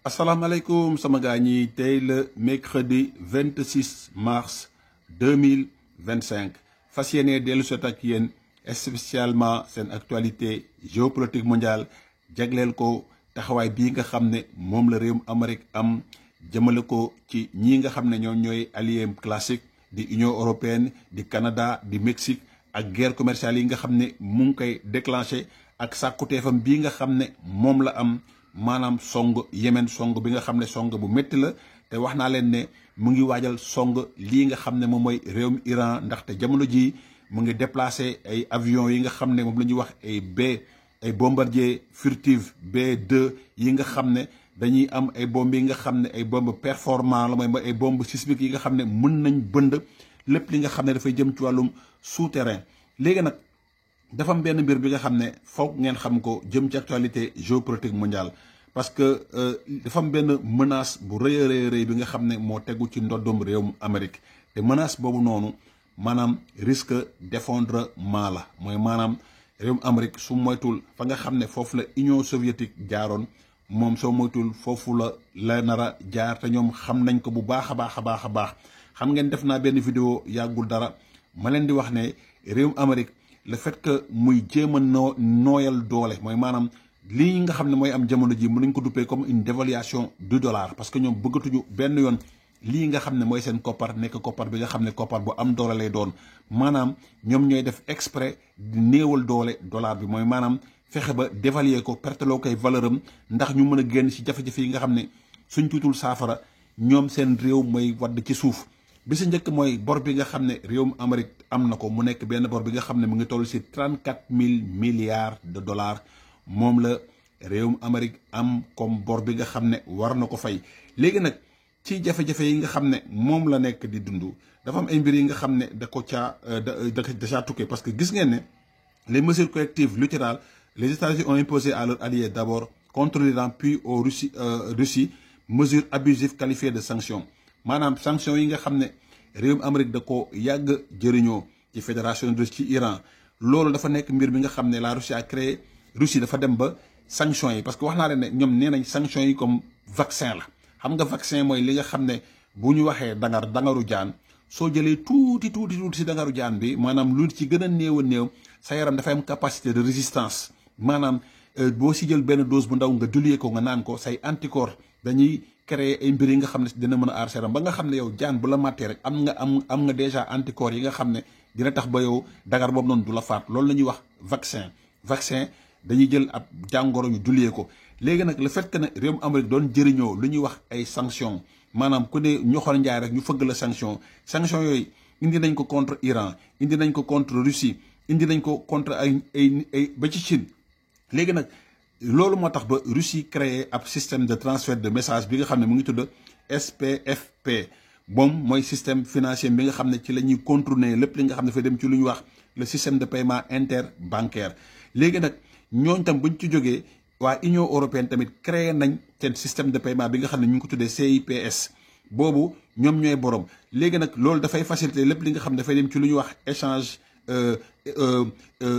asalaamaaleykum sama gaa ñi tey le mercredi 26 mars 2025 fas yéene dellu sot ak yéen spécialement seen actualité géopolitique mondiale jagleel ko taxawaay bii nga xam ne moom la réewum Amérique am jëmale ko ci ñii nga xam ne ñoom ñooy allié classique di Union européenne di Canada di Mexique ak guerre commerciale yi nga xam ne mu ngi koy déclenché ak sàkkuteefam bii nga xam ne moom la am maanaam song Yémen song bi nga xam ne song bu métti la te wax naa leen ne mu ngi waajal song lii nga xam ne moom mooy réewum Iran ndaxte jamono jii mu ngi déplacé ay avions yi nga xam ne moom la ñuy wax ay bombardier furtive B2 yi nga xam ne dañuy am ay bombe yi nga xam ne ay bombe performant la mooy ay bombe sismique yi nga xam ne mën nañ bënd lépp li nga xam ne dafay jëm ci wàllum souterrain. léegi nag dafa am benn mbir bi nga xam ne foog ngeen xam ko jëm ci actualité géopolitique mondiale parce que dafa am benn menace bu rëy a rëy bi nga xam ne moo tegu ci ndoddum réewum Amérique te menace boobu noonu maanaam risque d'effondrement la mooy maanaam réewum Amérique su moytul fa nga xam ne foofu la Union soviétique jaaroon moom soo moytul foofu la nar a jaar te ñoom xam nañ ko bu baax a baax xam ngeen def naa benn vidéo yàggul dara ma leen di wax ne réewum Amérique le fait que muy jéem a nooyal doole mooy maanaam lii nga xam ne mooy am jamono ji mën nañ ko duppee comme une dévaluation du dollar parce que ñoom bëggatuñu benn yoon lii nga xam ne mooy seen koppar nekk koppar bi nga xam ne koppar bu am doole lay doon maanaam ñoom ñooy def exprès di néewal doole dollar bi mooy maanaam fexe ba dévaluer ko perteloo koy valeur am ndax ñu mën a génn ci jafe-jafe yi nga xam ne suñ tuutul saafara ñoom seen réew mooy wadd ci suuf. bi si njëkk mooy bor bi nga xam ne réewum Amérique am na ko mu nekk benn bor bi nga xam ne mu ngi toll si 34 000 milliards de dollars moom la réewum Amérique am comme bor bi nga xam ne war na ko fay. léegi nag ci jafe-jafe yi nga xam ne moom la nekk di dund dafa am ay mbir yi nga xam ne da caa tukkee parce que gis ngeen ne les mesures collectives latérales les États-Unis ont imposé à leurs alliés d'abord contre l'Iran puis aux Russie mesures abusives qualifiées de sanctions. maanaam sanction yi nga xam ne réewum Amérique da ko yàgg jëriñoo ci fédération russe ci Iran loolu dafa nekk mbir bi nga xam ne la Russie a créé Russie dafa dem ba sanction yi parce que wax naa leen ne ñoom nee nañ sanction yi comme vaccin la xam nga vaccin mooy li nga xam ne bu ñu waxee dangaru jaan soo jëlee tuuti si dangaru jaan bi maanaam lu ci gën a néew sa yaram dafay am capacité de résistance maanaam boo si jël benn dose bu ndaw nga diluer ko nga naan ko say anticorps dañuy créer ay mbir yi nga xam ne dina mën a aar seram ba nga xam ne yow jaan bu la màttee rek am nga déjà anticorps yi nga xam ne dina tax ba yow dagar boobu noonu du la faat loolu la ñuy wax vaccin dañuy jël ab jàngoro ñu dulee ko. léegi nag le fait que ne réewum Amérique doon jëriñoo lu ñuy wax ay sanctions maanaam ku ne ñoxor njaay rek ñu fëgg la sanction yooyu indi nañ ko contre Iran indi nañ ko contre Russie indi nañ ko contre ay ba ci Chine. léegi nag loolu moo tax ba Russie créé ab système de transfert de message bi nga xam ne mu ngi tudd SPFP moom mooy système financier bi nga xam ne ci la ñuy contourner lépp li nga xam ne dafay dem ci lu ñuy wax le système de paiement interbancaire. léegi nag ñooñ tam buñ ci jógee waa Union européenne tamit créé nañ seen système de paiement bi nga xam ne ñu ngi ko tuddee CIPS boobu ñoom ñooy borom. léegi nag loolu dafay faciliter lépp li nga xam ne dafay dem ci lu ñuy wax échange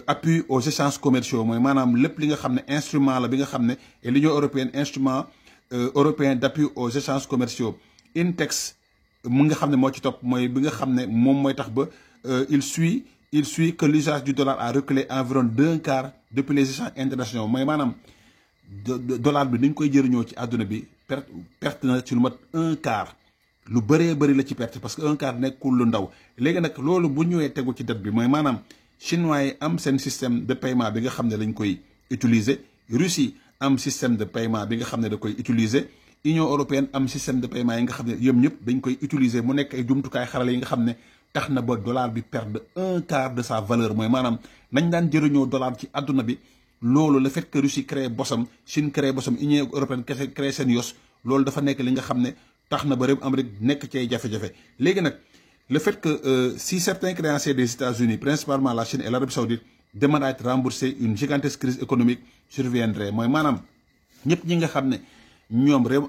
appui aux échanges commerciaux mooy maanaam lépp li nga xam ne instrument la bi nga xam ne et l'Union européenne instrument européen d'appui aux échanges commerciaux INTEX mu nga xam ne moo ci topp mooy bi nga xam ne moom mooy tax ba il suit que l'usage du dollar a reculé environ d'un quart depuis les échanges internationaux mooy maanaam dollar bi ni ñu koy jëriñoo ci àdduna bi perte na ci lu mat un quart lu bëree bëri la ci perte parce que un quart nekkul lu ndaw. léegi nag loolu bu ñëwee tegu ci dette bi mooy maanaam chinois yi am seen système de paiement bi nga xam ne lañ koy utiliser Russie am système de paiement bi nga xam ne da koy utiliser Union européenne am système de paiement yi nga xam ne yëm ñëpp dañ koy utiliser mu nekk ay jumtukaay xarala yi nga xam ne tax na ba dollar bi perdre un quart de sa valeur mooy maanaam nañ daan jëriñoo dollar ci àdduna bi loolu le fait que Russie créé bosam Chine créé bosam Union européenne créé seen yos loolu dafa nekk li nga xam ne tax na ba réew Amérique nekk ci ay jafe-jafe. léegi nag le fait que si certains créanciers des États-Unis principalement la Chine et l'Arabie saoudite demandent à être remboursés une gigantesque crise économique surviendrait mooy maanaam ñëpp ñi nga xam ne ñoom réew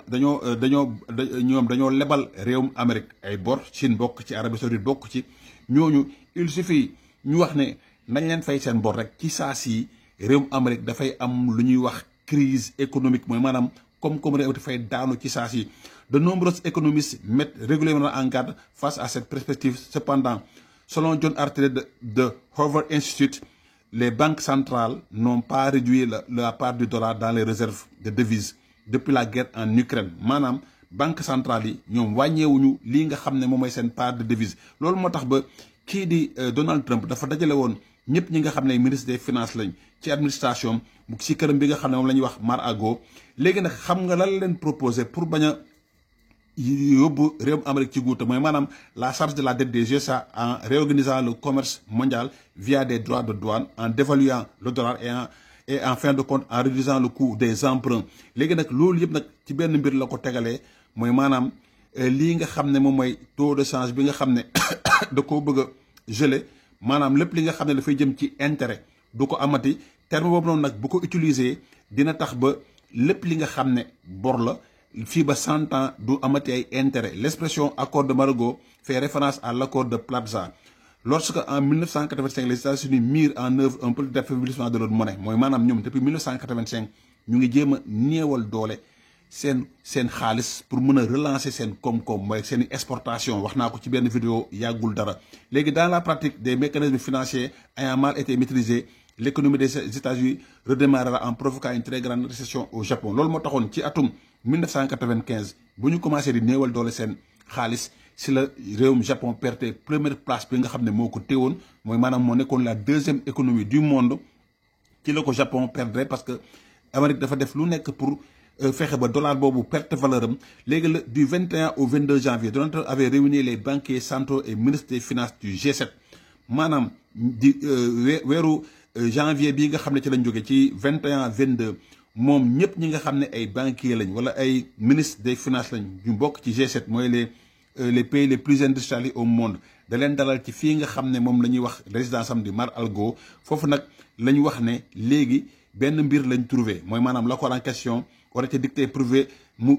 dañoo lebal réewum Amérique ay bor Chine bokk ci Arabie saoudite bokk ci ñooñu il suffit ñu wax ne nañ leen fay seen bor rek ci saa si réewum Amérique dafay am lu ñuy wax crise économique mooy maanaam koom-koom réew dafay daanu ci saa si. De nombreux économistes mettent régulièrement en garde face à cette perspective. Cependant, selon John Arthur de Hoover Institute, les banques centrales n'ont pas réduit la part du dollar dans les réserves de devises depuis la guerre en Ukraine. Maanaam banque centrale yi ñoom wàññeewuñu lii nga xam ne moom mooy seen part de devise. Loolu moo tax ba kii di Donald Trump dafa dajale woon ñëpp ñi nga xam ne ministre des finances lañ ci administration ci këram bi nga xam ne moom la ñuy wax Mar-a-Lago. Léegi nag xam nga lan la leen proposé pour bañ a yóbbu réewum Amérique ci guuta mooy maanaam la charge de la dette des USA en réorganisant le commerce mondial via des droits de douane, en dévaluant le dollar et en fin de compte en réduisant le coût des emprunts. Léegi nag loolu yëpp nag ci benn mbir la ko tegalee mooy maanaam lii nga xam ne moom mooy taux de change bi nga xam ne da koo bëgg a gelé maanaam lépp li nga xam ne dafay jëm ci intérêt du ko amati. Terme boobu noonu nag bu ko utiliser dina tax ba lépp li nga xam ne bor la fii ba 100 ans du amati ay intérêt. L'expression accord de Mar-a-Lago fait référence à l'accord de Plaza. Lorsque en 1985 les États-Unis mirent en œuvre un politique d'affaiblissement de leur monnaie mooy maanaam ñoom depuis 1985 ñu ngi jéem a néewal doole seen xaalis pour mën a relancer seen koom-koom mooy seen exportation. wax naa ko ci benn vidéo yàggul dara. Léegi dans la pratique des mécanismes financiers ayant mal été maîtrisés, l'économie des États-Unis redémarrera en provoquant une très grande récession au Japon. Loolu moo taxoon ci atum 1995 bu ñu commencé di néewal doole seen xaalis si la réewum Japon perte première place bi nga xam ne moo ko téewoon mooy maanaam moo nekkoon la deuxième économie du monde. ci la ko Japon perdre parce que Amérique dafa def lu nekk pour fexe ba dollar boobu perte valeur am. Léegi la du 21 au 22 janvier Donald Trump avait réuni les banquiers centraux et ministres des finances du G7 maanaam di weeru janvier bii nga xam ne ci lañ jóge ci 21 22 moom ñëpp ñi nga xam ne ay banquiers lañ wala ay ministres des finances lañ ñu bokk ci G7 mooy les pays les plus industrialisés au monde da leen dalal ci fii nga xam ne moom la ñuy wax résidence am di Mar-a-Lago. Foofu nag la ñu wax ne léegi benn mbir lañ trouvé mooy maanaam l'accord en question war a ca dicté privé mu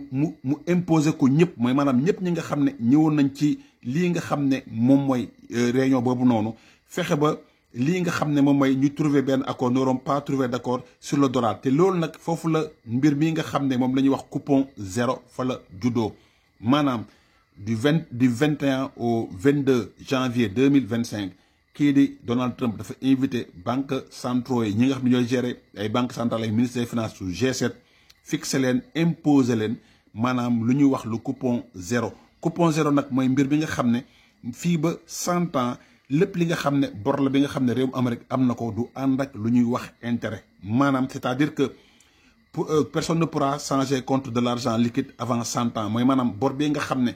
imposer ko ñëpp mooy maanaam ñëpp ñi nga xam ne ñëwoon nañ ci lii nga xam ne moom mooy réunion boobu noonu fexe ba lii nga xam ne moom mooy ñu trouver benn accord n'auront pas trouvé d'accord sur le dollar. te loolu nag foofu la mbir mi nga xam ne moom la ñuy wax coupon zéro fa la juddoo maanaam du 21 au 22 janvier 2025 kii di Donald Trump dafa invité banque centraux yi ñi nga xam ne ñooy gérer ay banque centrale ay ministre des finances su G7 fixé leen imposé leen maanaam lu ñuy wax lu coupon zéro. Coupon zéro nag mooy mbir bi nga xam ne fii ba 100 ans lépp li nga xam ne bor la bi nga xam ne réewum Amérique am na ko du ànd ak lu ñuy wax intérêt maanaam c'est-à-dire que personne ne pourra changer contre de l'argent liquide avant 100 ans mooy maanaam bor bi nga xam ne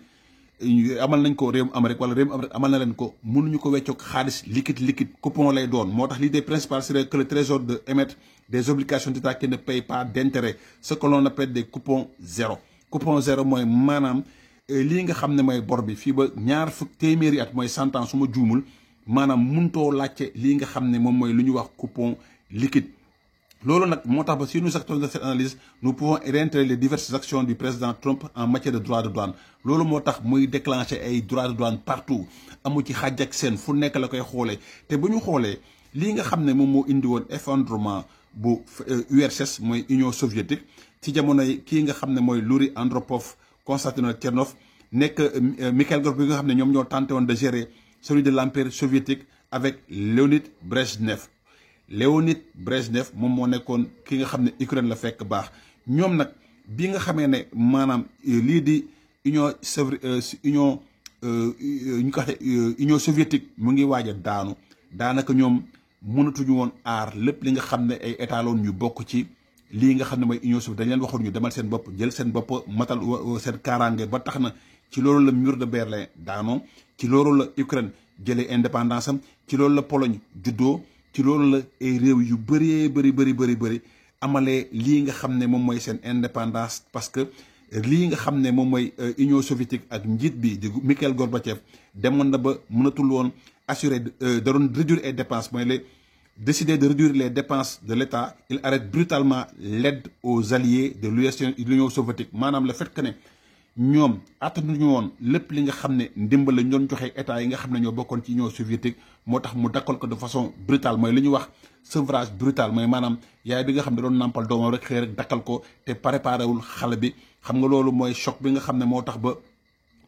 amal nañ ko réewum Amérique wala réewum Amérique amal na leen ko mënuñu ko weccoog xaalis liquide coupon lay doon. moo tax l'idée principale serait que le trésor de émettre des obligations d'État qui ne payent pas d'intérêt, ce que l'on appelle des coupons zéro. Coupon zéro mooy maanaam lii nga xam ne mooy bor bi fii ba ñaar fukk téeméeri at mooy 100 ans su ma juumul maanaam muntoo laajte lii nga xam ne moom mooy lu ñuy wax coupon liquide. loolu nag moo tax ba si nous actons de cette analyse nous pouvons réintégrer les diverses actions du président Trump en matière de droits de douane. loolu moo tax muy déclencher ay droits de douane partout amu ci xàjj ak seen fu nekk la koy xoolee te bu ñu xoolee lii nga xam ne moom moo indi woon effondrement bu URSS mooy Union soviétique ci jamonoy kii nga xam ne mooy Yuri Andropov Konstantin Chernov nekk Mikhail Gorbatchev bi nga xam ne ñoom ñoo tenté woon de gérer celui de l'empire soviétique avec Léonid Brejnev. Léonid Brejnev moom moo nekkoon ki nga xam ne Ukraine la fekk baax ñoom nag bi nga xamee ne maanaam lii di Union soviétique mu ngi waaj a daanu daanaka ñoom mënatuñu woon aar lépp li nga xam ne ay étalons ñu bokk ci lii nga xam ne mooy Union soviétique dañ leen waxoon ñu demal seen bopp jël seen bopp matal seen kaaraange ba tax na ci loolu la mur de Berlin daanoo ci loolu la Ukraine jëlee indépendance am ci loolu la Pologne juddoo ci loolu la ay réew yu bëri amalee lii nga xam ne moom mooy seen indépendance parce que lii nga xam ne moom mooy Union soviétique ak njiit bi di Mikhail Gorbatchev demoon na ba mënatul woon assurer da doon réduire les dépenses mooy décider de réduire les dépenses de l'État. Il arrête brutalement l'aide aux alliés de l'Union soviétique maanaam le fait que ne ñoom attanuñu woon lépp li nga xam ne ndimbal la ñu doon joxe état yi nga xam ne ñoo bokkoon ci Union soviétique moo tax mu dakkal ko de façon brutale mooy li ñuy wax sevrage brutal mooy maanaam yaay bi nga xam ne doon nàmpal doomam rek xëy rek dakkal ko te préparé wul xale bi xam nga loolu mooy choc bi nga xam ne moo tax ba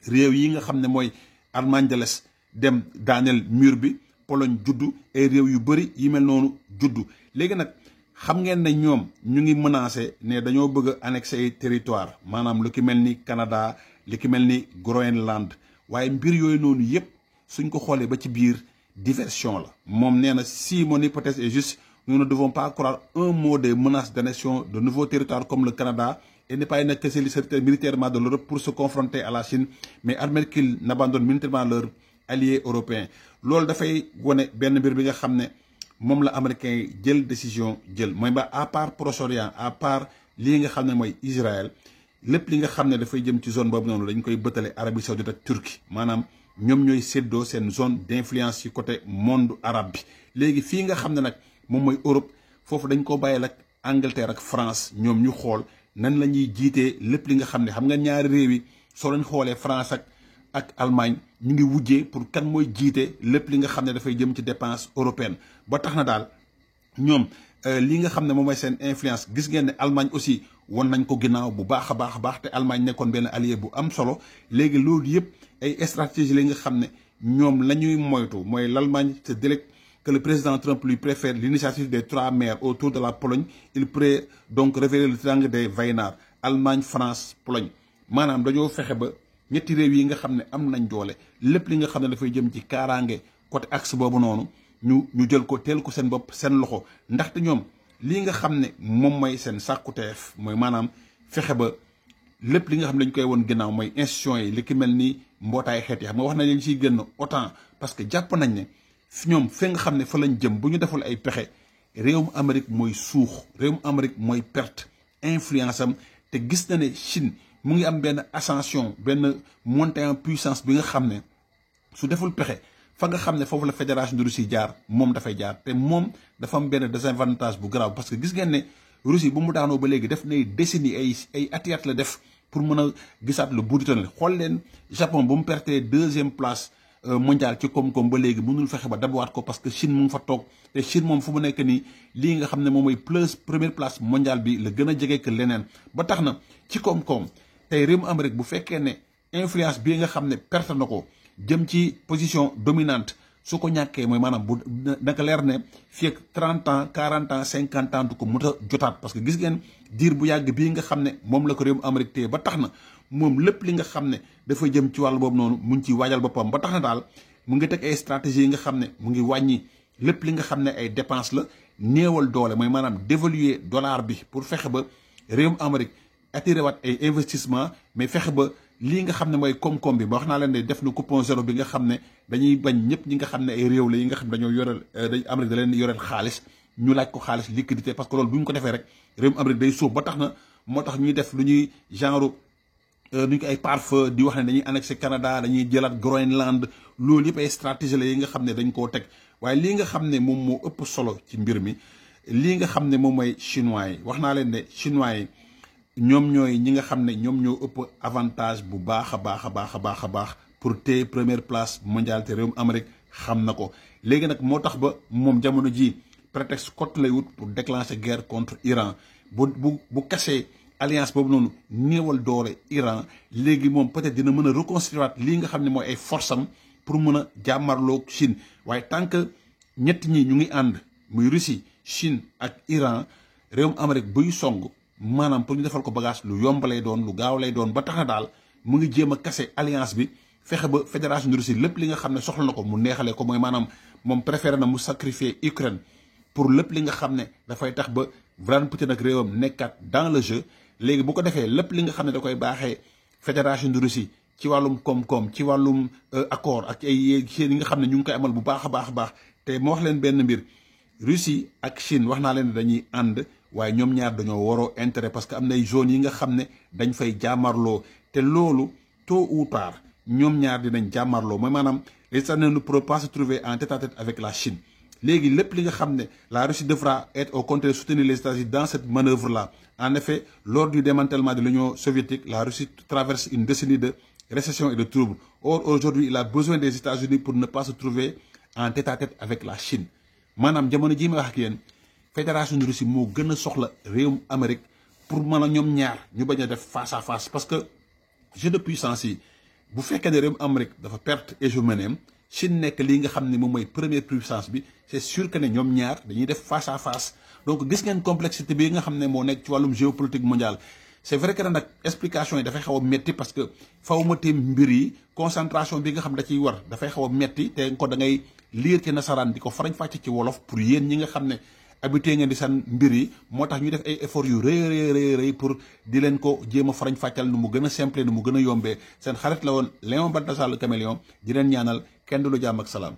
réew yi nga xam ne mooy Allemagne de l'Est dem daaneel mur bi Pologne juddu ay réew yu bëri yi mel noonu juddu léegi nag xam ngeen ne ñoom ñu ngi menacé ne dañoo bëgg a annexer ay territoire maanaam lu ki mel ni Canada li ki mel ni Groenland waaye mbir yooyu noonu yëpp suñ ko xoolee ba ci biir diversion la moom nee na si mon hypothèse est juste nous ne devons pas croire un mot des menaces d'annexion de nouveaux territoires comme le Canada et ne pas y casser les secteurs militairement de l'Europe pour se confronter à la Chine mais admettre qu'ils n'abandonnent militairement leurs alliés européens loolu dafay wone benn mbir bi nga xam ne moom la américains yi jël décision jël mooy ba à part Proche-Orient à part lii nga xam ne mooy Israël lépp li nga xam ne dafay jëm ci zone boobu noonu dañ koy bëttale Arabie Saoudite ak Turquie maanaam ñoom ñooy séddoo seen zone d'influence ci côté monde arabe bi léegi fii nga xam ne nag moom mooy Europe foofu dañ ko bàyyil ak Angleterre ak France ñoom ñu xool nan la ñuy jiitee lépp li nga xam ne xam nga ñaari réew yi soo lañ xoolee France ak Allemagne ñu ngi wujjee pour kan mooy jiite lépp li nga xam ne dafay jëm ci dépense européenne ba tax na daal ñoom li nga xam ne moom mooy seen influence gis ngeen ne Allemagne aussi won nañ ko ginnaaw bu baax a baax te Allemagne nekkoon benn allié bu am solo léegi loolu yëpp ay stratégie li nga xam ne ñoom la ñuy moytu mooy l'Allemagne se délecte que le président Trump lui préfère l'initiative des 3 mers autour de la Pologne il pourrait donc révéler le triangle des Weimar Allemagne France Pologne maanaam dañoo fexe ba ñetti réew yi nga xam ne am nañ doole lépp li nga xam ne dafay jëm ci kaaraange côté axe boobu noonu ñu jël ko teel ko seen bopp seen loxo ndaxte ñoom lii nga xam ne moom mooy seen sàkkuteef mooy maanaam fexe ba lépp li nga xam ne dañ koy woon ginnaaw mooy institution yi li ki mel ni mbootaay xeet yi xam nga wax nañ leen ciy génn autant parce que jàpp nañ ne ñoom fi nga xam ne fa lañ jëm bu ñu deful ay pexe réewum Amérique mooy suux réewum Amérique mooy perte influence am te gis na ne Chine mu ngi am benn ascension benn montée en puissance bi nga xam ne su deful pexe fa nga xam ne foofu la fédération de Russie jaar moom dafay jaar te moom dafa am benn désavantage bu grave parce que gis ngeen ne Russie bu mu daanoo ba léegi def nay décennies ay atiat la def pour mën a gisaat le bout du tunnel xool leen Japon bu mu pertee 2e place mondial ci koom-koom ba léegi mënul fexe ba dabawaat ko parce que Chine mu ngi fa toog te Chine moom fu mu nekk nii lii nga xam ne moom mooy première place mondiale bi la gën a jege que leneen ba tax na ci koom-koom tey réewum Amérique bu fekkee ne influence bii nga xam ne perte na ko jëm ci position dominante su ko ñàkkee mooy maanaam bu naka leer ne fii ak 30 ans 40 ans 50 ans du ko mën a jotaat parce que gis ngeen diir bu yàgg bii nga xam ne moom la ko réewum Amérique téye ba tax na moom lépp li nga xam ne dafa jëm ci wàll boobu noonu mu ngi ciy waajal boppam ba tax na daal mu ngi teg ay stratégie yi nga xam ne mu ngi wàññi lépp li nga xam ne ay dépense la néewal doole mooy maanaam dévaluer dollar bi pour fexe ba réewum Amérique attiré waat ay investissement mais fexe ba lii nga xam ne mooy koom-koom bi ba wax naa leen ne def na coupon zéro bi nga xam ne dañuy bañ ñëpp ñi nga xam ne ay réew la yi nga xam ne dañoo yoreel dañ Amérique da leen yoreel xaalis ñu laaj ko xaalis liquidité parce que loolu bu ñu ko defee rek réewum Amérique day suuf ba tax na moo tax ñuy def lu ñuy genre nuñ ko ay pare-feu di wax ne dañuy annexer Canada dañuy jëlaat Groenland loolu yëpp ay stratégie la yi nga xam ne dañ koo teg waaye lii nga xam ne moom moo ëpp solo ci mbir mi lii nga xam ne moom mooy chinois yi wax naa leen ne chinois yi ñoom ñooy ñi nga xam ne ñoom ñoo ëpp avantage bu baax a baax pour téye première place mondiale te réewum Amérique xam na ko léegi nag moo tax ba moom jamono ji prétexte cote lay wut pour déclencher guerre contre Iran bu kasee alliance boobu noonu néewal doole Iran léegi moom peut-être dina mën a reconstruire lii nga xam ne mooy ay force am pour mën a jàmmarloog Chine waaye tant que ñett ñi ñu ngi ànd muy Russie Chine ak Iran réewum Amérique buy song maanaam pour ñu defal ko bagage lu yomb lay doon lu gaaw lay doon ba tax na daal mu ngi jéem a kase alliance bi fexe ba fédération de Russie lépp li nga xam ne soxla na ko mu neexalee ko mooy maanaam moom préféré na mu sacrifier Ukraine pour lépp li nga xam ne dafay tax ba Vladimir Poutine ak réewam nekkaat dans le jeu léegi bu ko defee lépp li nga xam ne da koy baaxee fédération de Russie ci wàllum koom-koom ci wàllum accord ak ay yi nga xam ne ñu ngi koy amal bu baax a baax te ma wax leen benn mbir Russie ak Chine wax naa leen ne dañuy ànd waaye ñoom ñaar dañoo waroo intérêt parce que am na ay zones yi nga xam ne dañ fay jàmmarloo te loolu tôt ou tard ñoom ñaar dinañ jàmmarloo mooy maanaam les États-Unis ne pourront pas se trouver en tête-à-tête avec la Chine léegi lépp li nga xam ne la Russie devra être au contraire soutenir les États-Unis dans cette manœuvre là. En effet, lors du démantèlement de l'Union soviétique, la Russie traverse une décennie de récession et de troubles. Or, aujourd'hui, il a besoin des États-Unis pour ne pas se trouver en tête-à-tête avec la Chine. Manam jamono ji ma wax ak yéen fédération de Russie moo gën a soxla réewum Amérique pour mën a ñoom ñaar ñu bañ a def face à face, parce que jeu de puissance yi bu fekkee ne réewum Amérique dafa perte hégémonie, Chine nekk lii nga xam ne moom mooy première puissance bi, c'est sûr que ne ñoom ñaar dañuy def face à face. Donc gis ngeen complexité bi nga xam ne moo nekk ci wàllum géopolitique mondiale. C'est vrai que nag explication yi dafay xaw a metti parce que faw ma téem mbir yi concentration bi nga xam da ciy war dafay xaw a metti te ko da ngay lire ci nasaraan di ko farañ fàcc ci wolof pour yéen ñi nga xam ne habitué ngeen di san mbir yi, moo tax ñu def ay efforts yu rëy pour di leen ko jéem a farañ fàccal nu mu gën a simple nu mu gën a yombee. Seen xarit la woon Léon Baltasar le Caméléon di leen ñaanal kenn du lu jàmm ak salaam.